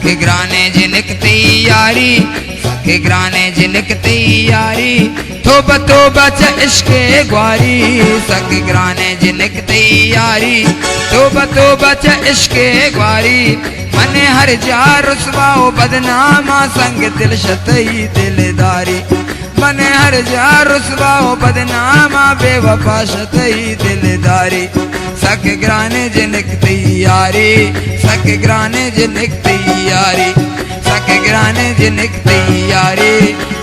सके ग्राने जिनक तैयारी सके ग्राने जिनक तैयारी तोबा तोबा च इश्के ग्वारी सके ग्राने जिनक तैयारी तोबा तोबा च इश्के ग्वारी मने हर जा रुसवाओ बदनामा संग दिल शतई दिलदारी मने हर जा रुसवाओ बदनामा बेवफा शतई दिलदारी सके ग्राने जिनक तैयारी सके ग्राने जिनक तैयारी सके ग्राने जिनक तैयारी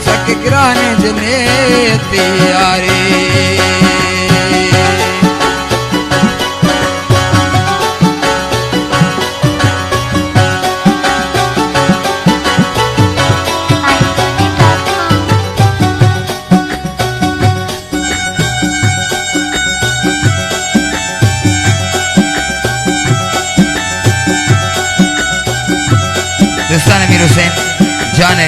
सके ग्राने जिनक तैयारी अमीर हुसैन जाने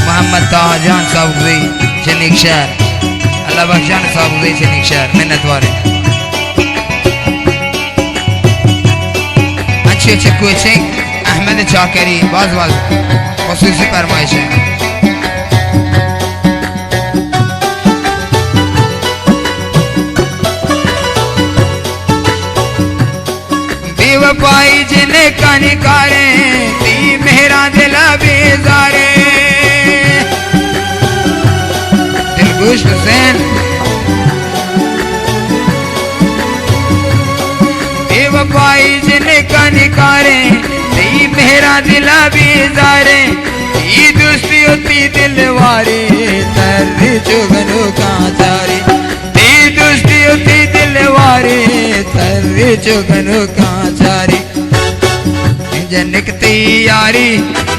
मोहम्मद ताहा जान साहब चनिक शहर अल्लाह बख्श जान साहब चनिक शहर मिन्नत वाले अच्छे अच्छे कुछ अहमद चाकरी बाज बाज खसूसी फरमाइश है बेवफाई जिन्हें कनिकारे ती मेरा दिल बेजारे दिलगुश हुसैन बेवफाई जिन्हें कनिकारे ती मेरा दिल बेजारे ये दोस्ती होती दिलवारे तर चुगनों का चारी दोस्ती होती दिलवारे तर चुगनों का चारी जनक तैयारी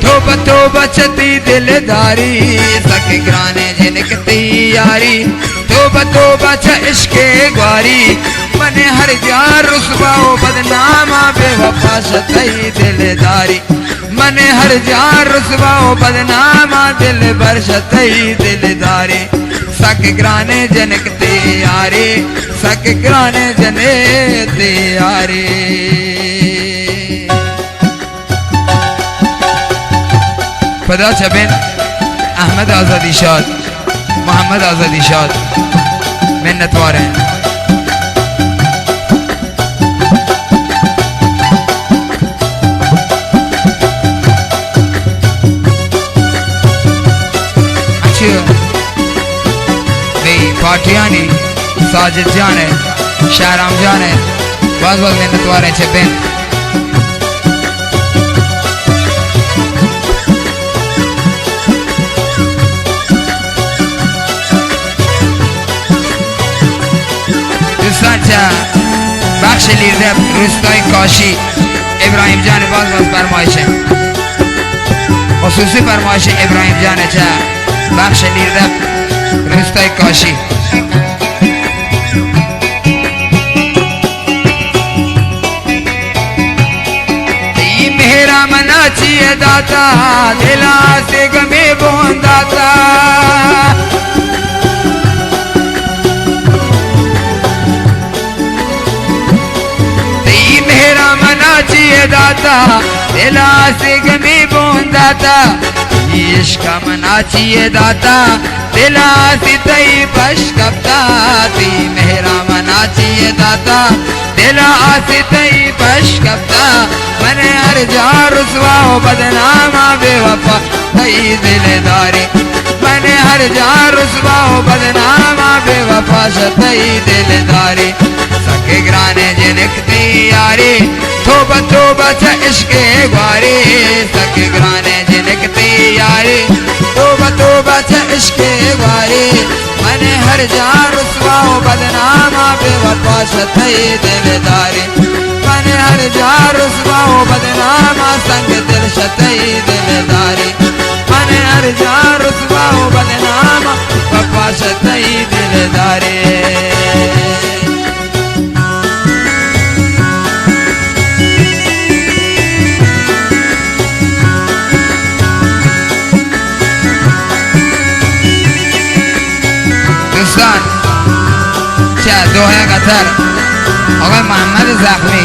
तोबा तोबा चती दिलदारी सके ग्राने जिनक तैयारी तोबा तोबा च इश्के ग्वारी मने हर यार रुसवाओ बदनामा बेवफा शतई दिलदारी मने हर यार रुसवाओ बदनामा दिल भर शतई दिलदारी सके ग्राने जनक तैयारी सके ग्राने जने तैयारी फदा चबिन अहमद आज़ादी शाद मोहम्मद आज़ादी शाद मिन्नत वारे पार्टियानी साजिद जाने शाहराम जाने बाज बाज मिन्नत वारे चबिन बख्श लीरदब रुस्ताई काशी इब्राहिम जाने बाज बाज फरमाइश है खसूसी फरमाइश इब्राहिम जाने चा बख्श लीरदब रुस्ताई काशी मेरा मना चाहिए दाता दिला से गमे बोन दाता चाहिए दाता दिला से गमी बोन दाता इश्क मना चाहिए दाता दिला से तई बश कब्ता ती मेरा मना चाहिए दाता दिला से तई बश कब्ता मने हर जा रुसवाओ बदनामा बेवफा तई दिलदारी मने हर जा रुसवाओ बदनामा बेवफा शतई दिलदारी सके ग्राने जिनक तैयारी तोबा तोबा च इश्के ग्वारी सके ग्राने जिनक तैयारी तोबा तोबा च इश्के ग्वारी मने हर जा रुसवाओ बदनामा बेवफा शतई दिलदारी मने हर जा रुसवाओ बदनामा संग दिल शतई दिलदारी मने हर जा रुसवाओ बदनामा वफा शतई दिलदारी दोहे कतर अगर मोहम्मद ज़ख्मी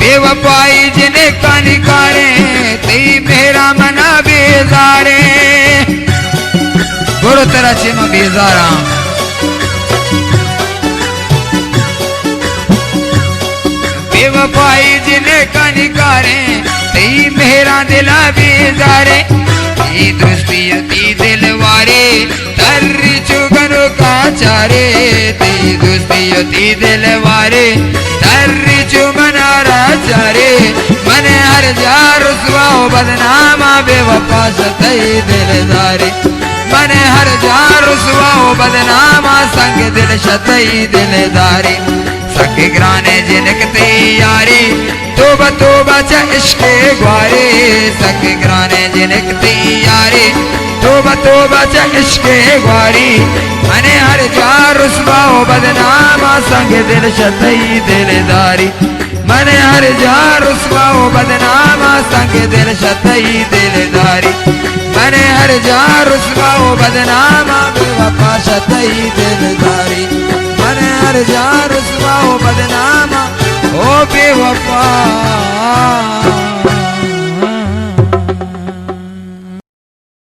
बेवफाई जिन्हें कानी कारे तेई मेरा मना बेजारे बुरो तरह से मैं बेजारा बेवफाई जिन्हें कानी कारे तेई मेरा दिला बेजारे ती दोस्ती ती दिलवारे तर्री चुगनो का चारे ती दोस्ती ती दिलवारे तर्री चुगना चारे मने हर जा रुसवा बदनामा बेवफा सतई दिलदारी मने हर जा रुसवा बदनामा संग दिल शतई दिलदारी सके ग्राने जिनकते यारी तोबा तोबा च इश्के ग्वारे सके ग्राने जिनकते यारी तोबा तोबा च इश्के ग्वारी मने हर जा रुसवा बदनामा संग दिल शतई दिलदारी मने हर जा रुसवा बदनामा संग दिल शतई दिलदारी मने हर जा रुसवा बदनामा बेवफा शतई दिलदारी मने हर जा रुसवा बदनामा ओ बेवफा